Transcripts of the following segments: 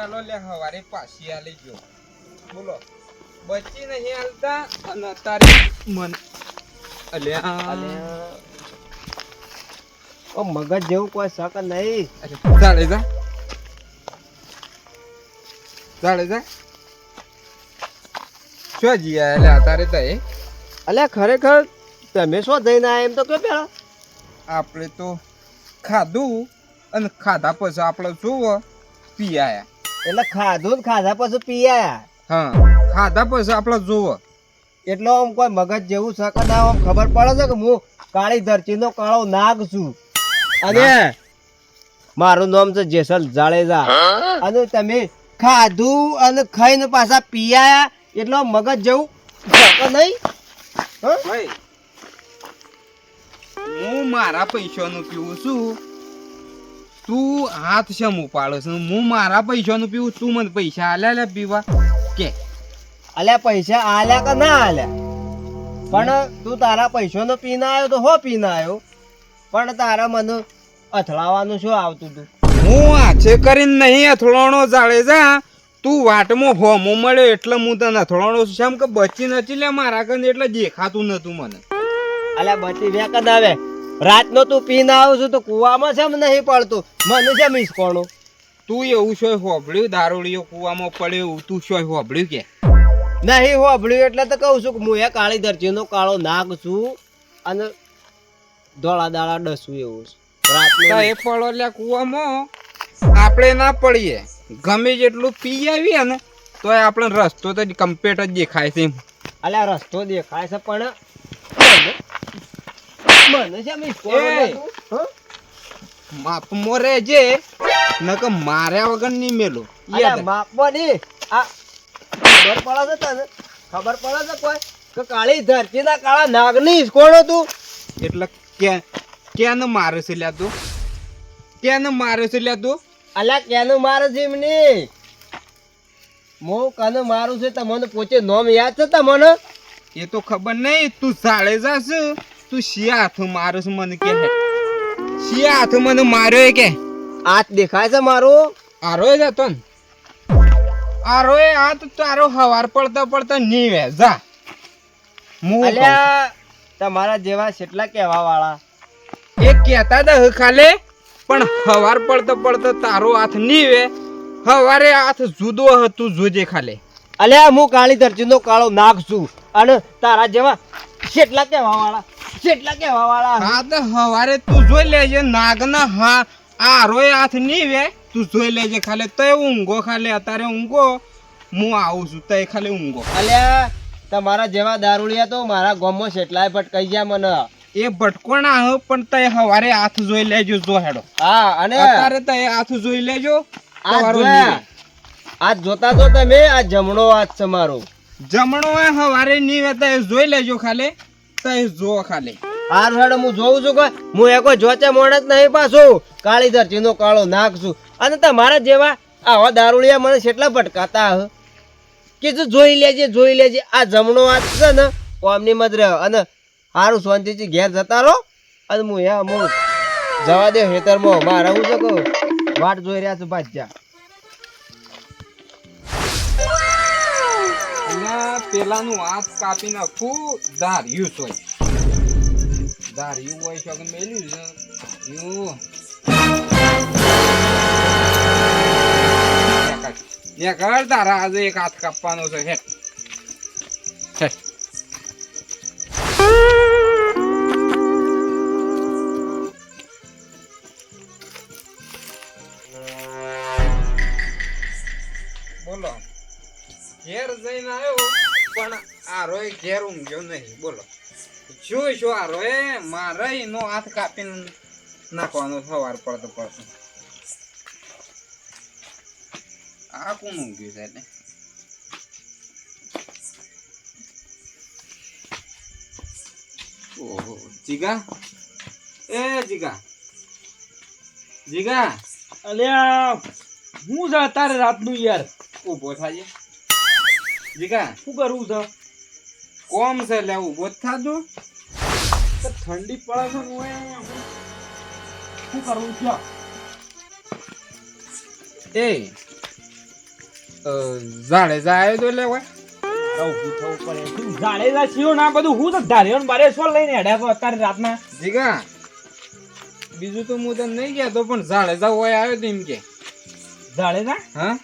આલો લે હવારે પાછી આલી ગયો બોલો બચી નહીં હાલતા અને તારી મન અલ્યા ઓ મગજ જેવું કોઈ શક નહીં. ચાલે જા ચાલે જા શું જીયા એટલે તારે તો એ અલ્યા ખરેખર તમે શું જઈને આયા એમ તો કે પેલા આપણે તો ખાધું અને ખાધા પછી આપણે શું પી આયા. એટલે ખાધું ને ખાધા પછી પી આયા. હા ખાધા પછી આપણે જોવો એટલે આમ કોઈ મગજ જેવું શક ના આમ ખબર પડે છે કે હું કાળી ધરતીનો કાળો નાગ છું અને મારું નામ છે જેસલ જાડેજા અને તમે ખાધું અને ખાઈને પાછા પી આયા એટલે મગજ જેવું શક નહીં. ભાઈ હું મારા પૈસાનું પીવું છું તું હાથ શેમ ઉપાડે છે હું મારા પૈસાનું પીવું તું મને પૈસા આલ્યા લે પીવા કે અલ્યા પૈસા આલ્યા કે ના આલ્યા પણ તું તારા પૈસાનો પીને આવ્યો તો હો પીને આવ્યો પણ તારા મને અથડાવાનું શું આવતું હતું. હું આછે કરીને નહીં અથડાણો જાળે જા તું વાટમાં હોમો મળ્યો એટલે હું તને અથડાણો છું શેમ કે બચી નથી લે મારા કને એટલે દેખાતું નતું મને. અલ્યા બચી વ્યા કદ આવે રાતનો તું પીને આવું છું તો કુવામાં છે નહીં પડતું મને છે મિસકોણું. તું એવું શોય હોભળ્યું દારૂડિયો કુવામાં પડ્યો એવું તું શોય હોભળ્યું કે નહીં હોભળ્યું એટલે તો કહું છું કે હું એ કાળી ધરતીનો કાળો નાગ છું અને ધોળા દાડા ડસું એવું રાતનો એ પડો લે કુવામાં આપણે ના પડીએ ગમે જેટલું પી આવીએ ને તો આપણે રસ્તો તો કમ્પ્લીટ જ દેખાય છે. અલ્યા રસ્તો દેખાય છે પણ મને છે મિસકોણું માપમાં રહેજે નકર માર્યા વગર નહીં મેલો. માપવાની આ ખબર પડે છે તને ખબર પડે છે કોઈ કે કાળી ધરતીના કાળા નાગની હિસકોણો તું એટલે કેને મારે છે લ્યા તું કેને મારે છે લ્યા તું અલ્યા કેનું મારે છે એમની હું કનું મારું છે તમને પોતે નોમ યાદ છે તમને એ તો ખબર નહીં તું સાડે જાશ તું શિયા હાથ મારે છે મને કે શિયા હાથ મને માર્યો કે હાથ દેખાય છે મારું આરો જ હતો ને આરો એ હાથ તારો હવાર પડતા પડતા નહીં વે જા અલ્યા તમારા જેવા કેટલા કહેવા વાળા એ કહેતા દહ ખાલે પણ હવાર પડતા પડતા તારો હાથ નહીં વે હવારે હાથ જુદો હતું જોજે ખાલે. અલ્યા હું કાળી ધરતીનો કાળો નાગ છું અને તારા જેવા કેટલા કહેવા વાળા હા તો હવારે તું જોઈ લેજે નાગના હા આરોય હાથ નહીં વે તું જોઈ લેજે ખાલે તય ઊંઘો ખાલે અત્યારે ઊંઘો હું આવું છું તય ખાલી ઊંઘો. અલ્યા તમારા જેવા દારૂડિયા તો મારા ગામમાં કેટલાય ભટકાઈ ગયા મને એ ભટકોણા હ પણ તય હવારે હાથ જોઈ લેજો જો હેડો. હા અને અત્યારે તય હાથ જોઈ લેજો આ જોતા તો તમે આ જમણો હાથ છે મારો જમણો હવારે નહીં વે તય જોઈ લેજો ખાલે તય જો ખાલે. હાર હેડો હું જોઉં છું કે હું એ કોઈ જોચે મોણ જ નહીં પાછું કાળી ધરતીનો કાળો નાગ છું અને તમારા જેવા આવા દારૂડિયા મને કેટલા ભટકાતા હ કે જોઈ લેજે આ જમણો હાથ છે ને કોમની મત રહે અને સારું શાંતિથી ઘેર જતા રહો અને હું હું જવા દે હેતરમાં મારા હું તો કહું વાટ જોઈ રહ્યા છું બાદશાહ. પેલાનું હાથ કાપી નાખું ધાર્યું હોય ધાર્યું હોય છે મેલ્યું છે કર તારા આજે એક હાથ કાપવાનો છે હેઠ બોલો ઘેર જઈને આવ્યો પણ આ રોય ઘેર ઊંઘ્યો નહીં બોલો શું આ રોય મારે એનો હાથ કાપીને નાખવાનો સવાર પડતો પડતો આ કોણ ઊંઘ્યું છે એટલે ઓહો જીગા જીગા અલ્યા હું છે તારે રાતનું યાર ઊભો થાય જીગા શું કરવું છે કોમ છે લે ઊભો જ થાજો ઠંડી પડે છે શું કરવું છે એ જાડેજા આવ્યો તો લેવા ઊભું થવું પડે તું જાડેજા છીઓ ના બધું હું તો ધાર્યો ને બારે શું લઈને હેડ્યા છો અત્યારે રાતના જીગા બીજું તો હું તને નહીં કહેતો પણ જાડેજા હોય આવ્યો તો એમ કે જાડેજા હા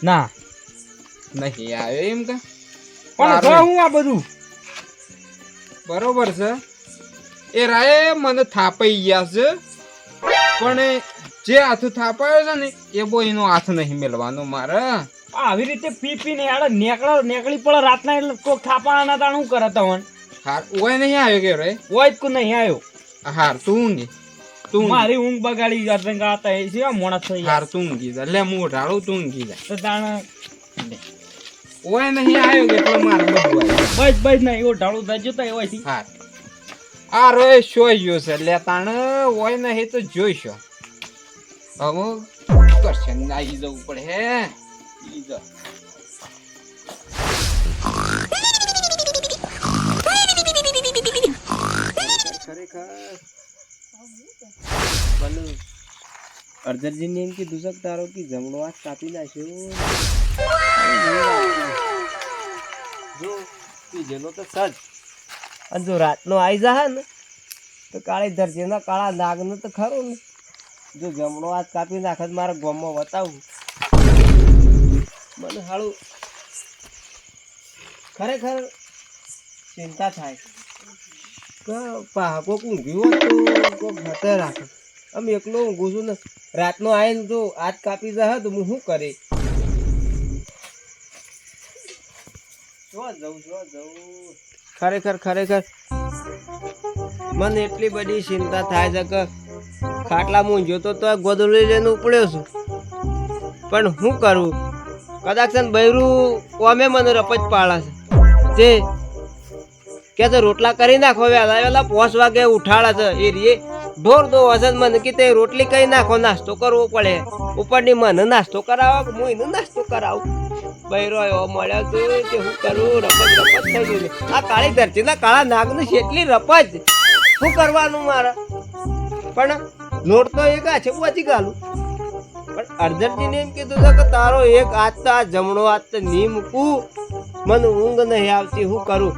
ના નહીં આવ્યો એમ કે પણ જો હું આ બધું બરોબર છે એ રાય મને થાપાઈ ગયા છે પણ જે હાથ થાપાયો છે ને એ બોયનો હાથ નહીં મેળવાનો મારે આવી રીતે પી પીને યાર નીકળી પડે રાતના એટલે કોક થાપાના તાણ શું કરે તવન હાર ઓય નહીં આવ્યો કે રે ઓય જ કો નહીં આવ્યો હાર તું ઊંઘી તું મારી ઊંઘ બગાડી જશે ગાતા એ છે મોણસ થઈ હાર તું ઊંઘી જા લે હું ઢાળું તું ઊંઘી જા તો તાણ ઓય નહીં આવ્યો કે એટલે મારે બધું આવ્યું બસ નહીં એવો ઢાળું થઈ જતો એવાથી હાર આ રોય શોઈ ગયો છે લે તાણ ઓય નહીં તો જોઈશો હવે કરશે આવી જવું પડે હે ઈ જા અર્જનજી ને એમ કીધું છે કે તારો કે જમણો હાથ કાપી નાખ્યો જો પીજેલો તો સજ અને જો રાતનો આવી જા ને તો કાળી ધરતીના કાળા નાગનો તો ખરો ને જો જમણો હાથ કાપી નાખે તો મારા ગામમાં બતાવું મને હાળું ખરેખર ચિંતા થાય કે કોક ઊંઘ્યું હોય તો કોક હતે રાખે આમ એકલો ઊંઘું છું ને રાતનો આવીને જો હાથ કાપી જાય તો હું શું કરે ખરેખર મને એટલી બધી ચિંતા થાય છે કે ખાટલા મૂંઝ્યો તો ગોદડી લઈને ઉપડ્યો છું પણ શું કરું કદાચ બૈરું કોમે મને રપજ પાડે છે તે કે રોટલા કરી નાખો વેલા 5 વાગે ઉઠાડે છે એ રે ઢોર દો હશે મને કે તે રોટલી કરી નાખો નાસ્તો કરવો પડે ઉપરની મને નાસ્તો કરાવો કે હું એનો નાસ્તો કરાવું બૈરો એવો મળ્યો તો કે હું કરું રપજ થઈ ગયું આ કાળી ધરતીના કાળા નાગનું કેટલી રપજ શું કરવાનું મારે પણ લોટ તો એક આ છે પહોંચી ગાલું પણ અર્જનજીને એમ કીધું છે કે તારો એક હાથ તો આ જમણો હાથ તો નહીં મૂકું મને ઊંઘ નહીં આવતી હું કરું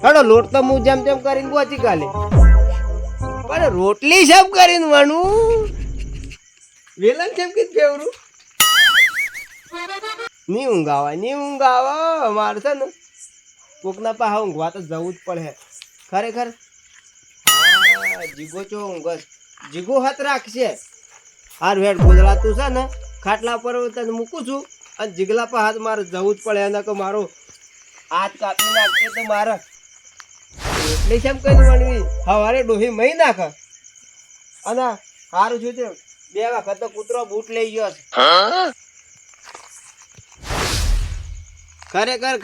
હેડો લોટ તો હું જેમ તેમ કરીને પહોંચી ગાલે પણ રોટલી સબ કરીને વણું વેલણ જેમ કીધું ફેવરું નહીં ઊંઘ આવે મારે છે ને કોકના પાસે ઊંઘવા તો જવું જ પડે ખરેખર જીગો ચો ઊંઘ જીગો હાથ રાખશે હાર વેડ ગોદડા તું છે ને ખાટલા પર તને મૂકું છું અને જીગલા પર હાથ મારે જવું જ પડે એના કે મારો હાથ કાપી નાખશે તો મારે એટલે કેમ કઈ વણવી સવારે ડોહી મહી નાખે અને સારું છું તે 2 વખત તો કૂતરો બૂટ લઈ ગયો છે ખરેખર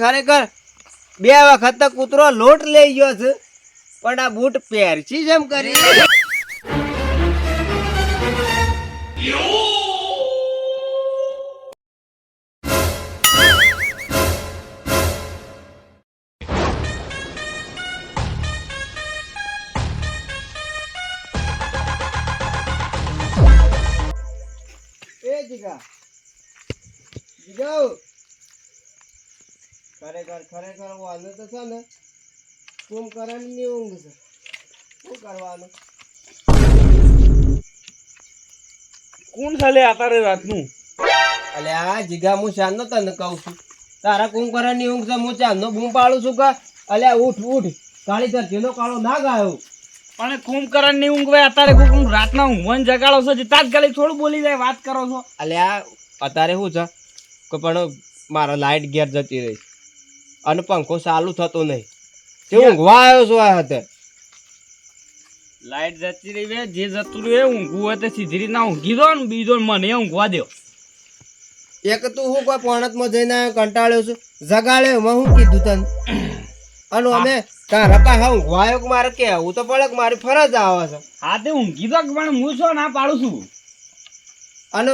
2 વખત તો કૂતરો લોટ લઈ ગયો છે પણ આ બૂટ પહેરછી જેમ કરી ખરેખર વાલો તો છે ને કોમ કરવાની ઊંઘ છે શું કરવાનું કોણ ચાલે આતારે રાતનું અલે આ જીગા હું ચાંદનો તને કહું છું તારા કોમ કરવાની ઊંઘ છે હું ચાંદનો બૂમ પાડું છું કે અલ્યા ઉઠ કાળી ધરતીનો કાળો નાગ આવ્યો પણ કુંભકરણ ની ઊંઘ ભાઈ અત્યારે કોક રાતના ઊંઘવાનું જગાડો છો જે તાત્કાલિક થોડું બોલી જાય વાત કરો છો અલ્યા અત્યારે શું છે કે પણ મારા લાઈટ ઘેર જતી રહી અને પંખો ચાલુ થતો નહીં તે ઊંઘવા આવ્યો છું આ હાથે લાઈટ જતી રહી બે જે જતું રહે ઊંઘવું હોય તો સીધી રીતના ઊંઘી દો ને બીજો મને ઊંઘવા દો એક તું હું કોઈ પોણતમાં જઈને આવ્યો કંટાળ્યો છું જગાડ્યો મેં શું કીધું તને અને અમે તારા પાસે ઊંઘવા આવ્યો કે મારે કહેવું તો પડે કે મારી ફરજ આવે છે હા તે ઊંઘી દો પણ હું છો ના પાડું છું અને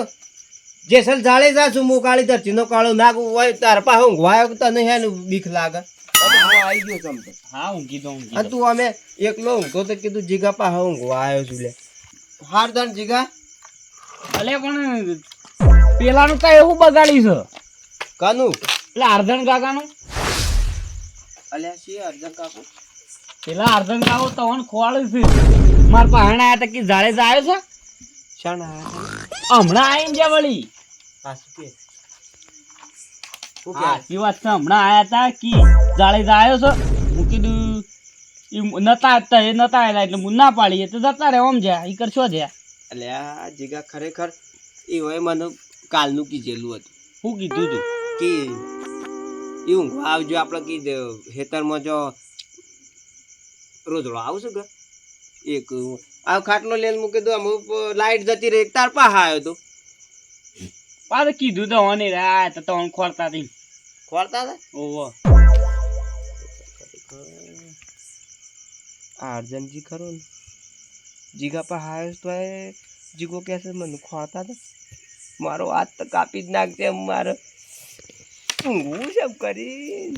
જેસલ જાળે જા છું હું કાળી ધરતીનો કાળો નાગ હોય તારા પાસે ઊંઘવા આવ્યો કે તને હે ને બીક લાગે આવી ગયો સમતો હા ઊંઘી દો અને તું અમે એકલો ઊંઘતો તો કીધું જીગા પાસે ઊંઘવા આવ્યો છું લે હાર ધન જીગા ભલે પણ પેલાનું તો એવું બગાડી છે કાનું પેલા અર્જન કાકાનું અલ્યા શી અર્જન કાકુ પેલા અર્જન કાકો તવન ખોવાડે છે મારા પાહણ આયા તા કે જાડે આવ્યો છે શાણ આયા હમણાં આવીને જ્યાં વળી પાછું કે હા એ વાત છે હમણાં આયા તા કે જાડે આવ્યો છે હું કીધું ઈ નતા હતા એ નતા આવેલા એટલે હું ના પાડી તો જતા રહે આમ જ્યાં ઈ કરશો જ્યાં અલ્યા જીગા ખરેખર એ હોય મને કાલનું કીધેલું હતું શું કીધું તું કે એ ઊંઘવા આવજો આપણે કીધે ખેતરમાં જો રોજડો આવશું કે એક આ ખાટલો લઈને મૂકી દો અમુક લાઈટ જતી રહી તાર પાહા આવ્યો તો પાછું કીધું તો હોને રહ્યા તો તવન ખોરતા હતી ખોરતા હતા ઓહો આ અર્જનજી ખરો ને જીગા પાહા આવ્યો તો એ જીગો કહે છે મને ખોરતા હતા મારો હાથ તો કાપી જ નાખશે મારે ઊંઘું છે કરી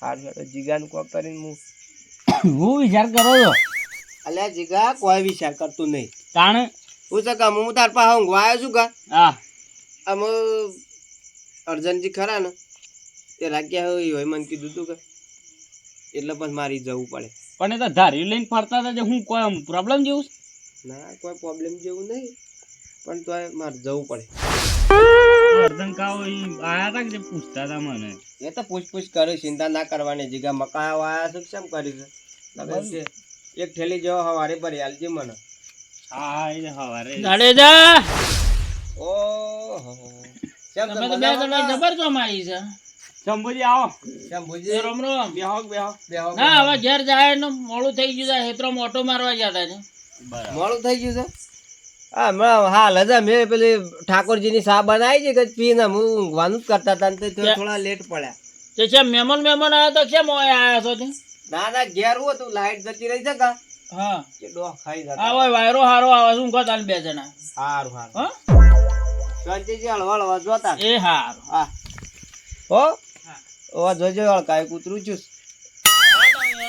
હાર જીગાનું કોક કરીને હું વિચાર કરો છો અલ્યા જીગા કોઈ વિચાર કરતું નહીં તાણ હું છે કામ હું તાર પાસે ઊંઘવા આવ્યો છું કા હા આમ અર્જનજી ખરા ને તે રાખ્યા હોય મને કીધું તું કે એટલે પછી મારી જવું પડે પણ એ તો ધારી લઈને ફરતા હતા જે હું કોઈ પ્રોબ્લેમ જેવું છે? ના કોઈ પ્રોબ્લેમ જેવું નહીં પણ તો મારે જવું પડે અર્જન કાકો ઈ આયા તા કે જે પૂછતા હતા મને એ તો પૂછપૂછ કરે ચિંતા ના કરવાની જીગા મકા આવ્યા છે કેમ કરી છે નકર એક થેલી જેવો હવારે ભરી આલજે મને હા એ હવારે જાડેજા ઓહો કેમ તમે તો બે જણા જબર છો મારી છે શંભુજી આવો કેમ ભુજી રામ રામ બેહો બેહો ના હવે ઘેર જાય ને મોડું થઈ ગયું છે હેતરોમાં ઓટો મારવા જતા છે મોડું થઈ ગયું છે હાલ હજા મેં પેલી ઠાકોરજીની સા બનાવી છે કે પીને હું ઊંઘવાનું જ કરતા હતા ને તે થોડા લેટ પડ્યા તે છે મહેમાન આવ્યા તો કેમ ઓય આયા છો તે ના ના ઘેર હું હતું લાઈટ જતી રહી છે કા હા કે ડોહ ખાઈ જતા આ હોય વાયરો હારો આવે શું કહો તાલ બે જણા હારું હારું હા શાંતિજી હળવા જોતા એ હારું હા હો ઓ જોજો હળકાય કૂતરું છું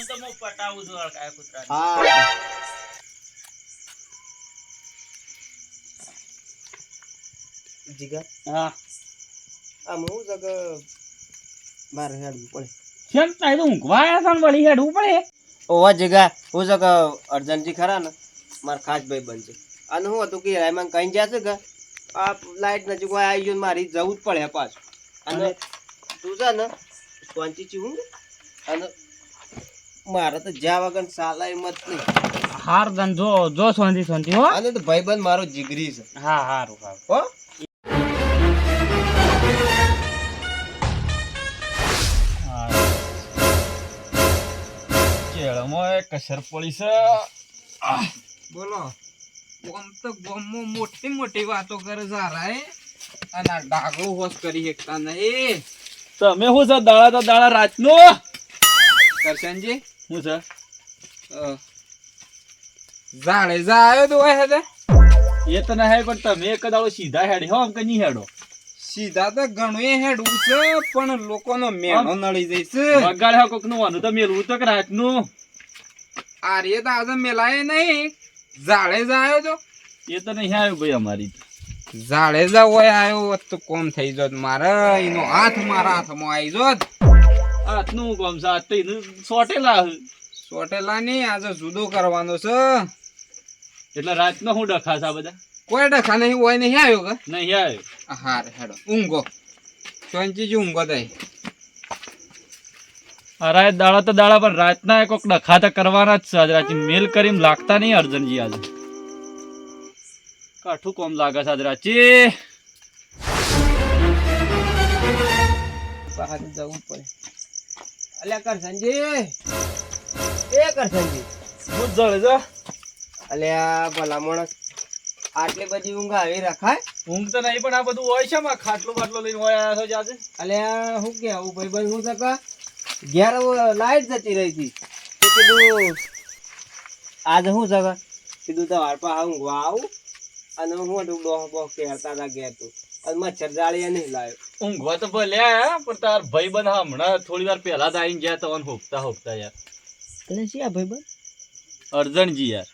તો હું પટાવું છું હળકાય કૂતરા હા જીગા હા આમ હું છે કે મારે હેડવું પડે કેમ તાઈ તો ઊંઘવા આયા છો ને વળી હેડવું પડે ઓવા જીગા હું છે કે અર્જનજી ખરા ને મારા ખાસ ભાઈ બનશે અને હું હતું કે એમાં કઈ જશે કે આ લાઈટ નજીક કોઈ આવી ગયું મારી જવું જ પડે પાછું અને તું છે ને શાંતિથી હું અને મારે તો જ્યાં વગર સાલા મત નહીં હાર દન જો જો શાંતિ હો અને તો ભાઈબંધ મારો જીગરી છે હા હારું હારું હો કેળમાં કસર પડી છે બોલો આમ તો ગામમાં મોટી મોટી વાતો કરે સારા હે અને આ ડાગલું હોશ કરી શકતા નહીં તમે શું છે દાડા તો દાડા રાતનો કરશનજી શું છે જાડેજા આવ્યો તો હોય હે એ તો ના હે પણ તમે એક દાડો સીધા હેડી હો કે નહીં હેડો સીધા તો ઘણું હેડવું છે પણ લોકોનો મેણો નળી જઈશે વગાડ હે કોક નું વાનું તો મેલવું તો કે રાતનું આર્ય તો આજે મેલાય નહીં જાડેજા આવ્યો તો એ તો નહીં આવ્યું ભાઈ અમારી જાડેજા હોય આવ્યો હોત તો કોમ થઈ જોત મારે એનો હાથ મારા હાથમાં આવી જોત હાથનું કોમ છે આજ તો એનું સોટેલા સોટેલા નહીં આજે જુદો કરવાનો છે એટલે રાતનો હું ડખા આ બધા કોઈ ડખા નહીં હોય નહીં આવ્યો કે નહીં આવ્યો હારે હેડો ઊંઘો શાંતિથી ઊંઘો તઈ અરે દાડા તો દાડા પણ રાતના કોક ડખા તો કરવાના જ છે આજ રાતે મેલ કરીને લાગતા નહીં અર્જનજી આજે કાઠું કોમ લાગે છે આજ રાતે બહાર જવું પડે અલ્યા કરશનજી એ કરશનજી હું જળે જા અલ્યા ભલા માણસ આટલી બધી ઊંઘ આવી રખાય ઊંઘ તો નહીં પણ આ બધું હોય છે માં ખાટલો બાટલો લઈને હોય આવ્યા છો આજે અલ્યા હું કેવું ભાઈ ભાઈ હું સકા ઘેર લાઈટ જતી રહી હતી તો કીધું આજે શું સકા કીધું તો વાળપા ઊંઘવા આવું અને હું હતું ડોહ બોહ કહેતા હતા ઘેર તું અને મચ્છર જાળીએ નહીં લાવ્યો ઊંઘવા તો ભલ્યા પણ તાર ભાઈ બંધ હમણાં થોડી વાર પહેલા જ આવીને ગયા તો હોપતા યાર એટલે શી આ ભાઈ બંધ અર્જનજી યાર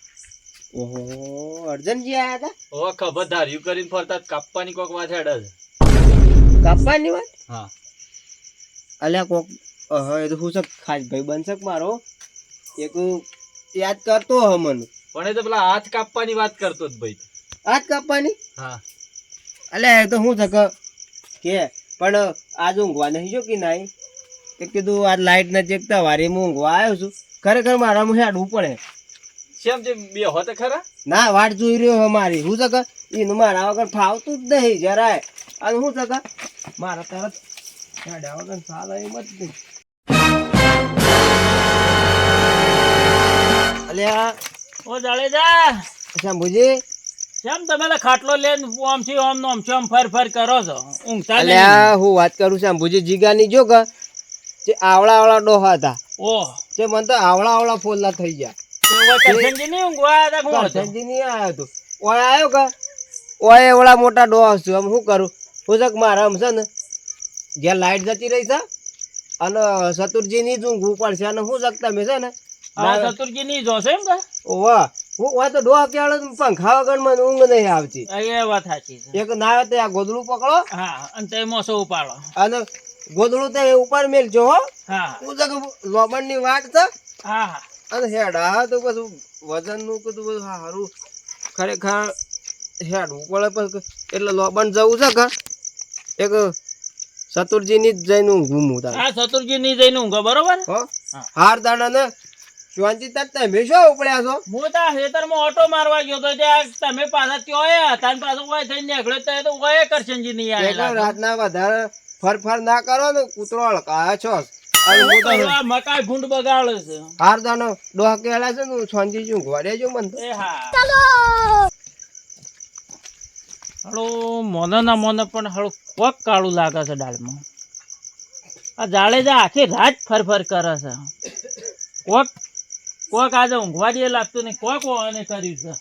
ઓહો અર્જનજી આયા હતા ઓ ખબર ધાર્યું કરીને ફરતા કાપવાની કોક વાત હેડે છે કાપવાની વાત હા અલ્યા કોક એ તો હું ખાસ ભાઈ બનશે મારો એક યાદ કરતો હ મને પણ એ તો પેલા હાથ કાપવાની વાત કરતો જ ભાઈ હાથ કાપવાની હા અલ્યા એ તો હું થક કે પણ આજ ઊંઘવા નહીં જો કે નાઈ તે કીધું આજ લાઈટ ન ચેકતા વારી હું ઊંઘવા આવ્યો છું ખરેખર મારા હું હેડવું પડે શેમ જે બે હોતે ખરા ના વાટ જોઈ રહ્યો હે મારી હું થક એનું મારા વગર ફાવતું જ નહીં જરાય અને હું થક મારા તરત હેડ્યા વગર સાલ એમ જ નહીં અલ્યા ઓ જાડેજા શંભુજી કેમ તમે તો ખાટલો લઈને આમથી આમ નો આમથી આમ ફર કરો છો ઊંઘતા નહીં અલ્યા હું વાત કરું શંભુજી જીગાની જો કે જે આવળા ડોહા હતા ઓહ તે મને તો આવળા ફોલ્લા થઈ ગયા કરશનજી નહીં ઊંઘવા આવ્યા હતા કોણ કરશનજી નહીં આવ્યો તો ઓય આવ્યો કે ઓય એવડા મોટા ડોહા છું આમ શું કરું હું તક મારા આમ છે ને જ્યાં લાઈટ જતી રહી છે અને ચતુરજી ની જ ઊંઘવું પડશે અને હું તક તમે છે ને હા ચતુરજી નહીં જોશે એમ કે ઓવા હું ઓય તો ડોહા કેળે પંખા વગર મને ઊંઘ નહીં આવતી એ વાત સાચી છે એક ના આવે તો આ ગોદડું પકડો હા અને તે મોસો ઉપાડો અને ગોદડું તો એ ઉપર મેલજો હો હા હું તક લોબણ ની વાટ છે હા હા અને હેડા હા તો પછી વજન નું કીધું બધું સારું ખરેખર હેડવું પડે પણ એટલે લોબણ જવું છે કે એક ચતુરજી ની જ જઈને ઊંઘું હું તારે હા ચતુરજી નહીં જઈને ઊંઘો બરોબર હો હાર દાડા ને શાંતિ તક તમે શું ઉપડ્યા છો હું તો ખેતરમાં ઓટો મારવા ગયો તો ત્યાં તમે પાછા ત્યાં હતા ને પાછું ઓય થઈને નીકળ્યો તો ઓય કરશનજી નહીં એટલે આવેલા રાતના વધારે ફરફર ના કરો ને કૂતરો હળકાયો છો અને હું તો આ મકાઈ ભૂંડ બગાડે છે હાર દાનો ડોહ કેળા છે ને શાંતિ છું ઘરે જો મને તો. એ હા હળો મોને ના મોને પણ હળો કોક કાળું લાગે છે ડાળમાં આ જાડેજા આખી રાત ફરફર કરે છે કોક આજે ઊંઘવા દે લાગતું નહીં કોક એને કર્યું છે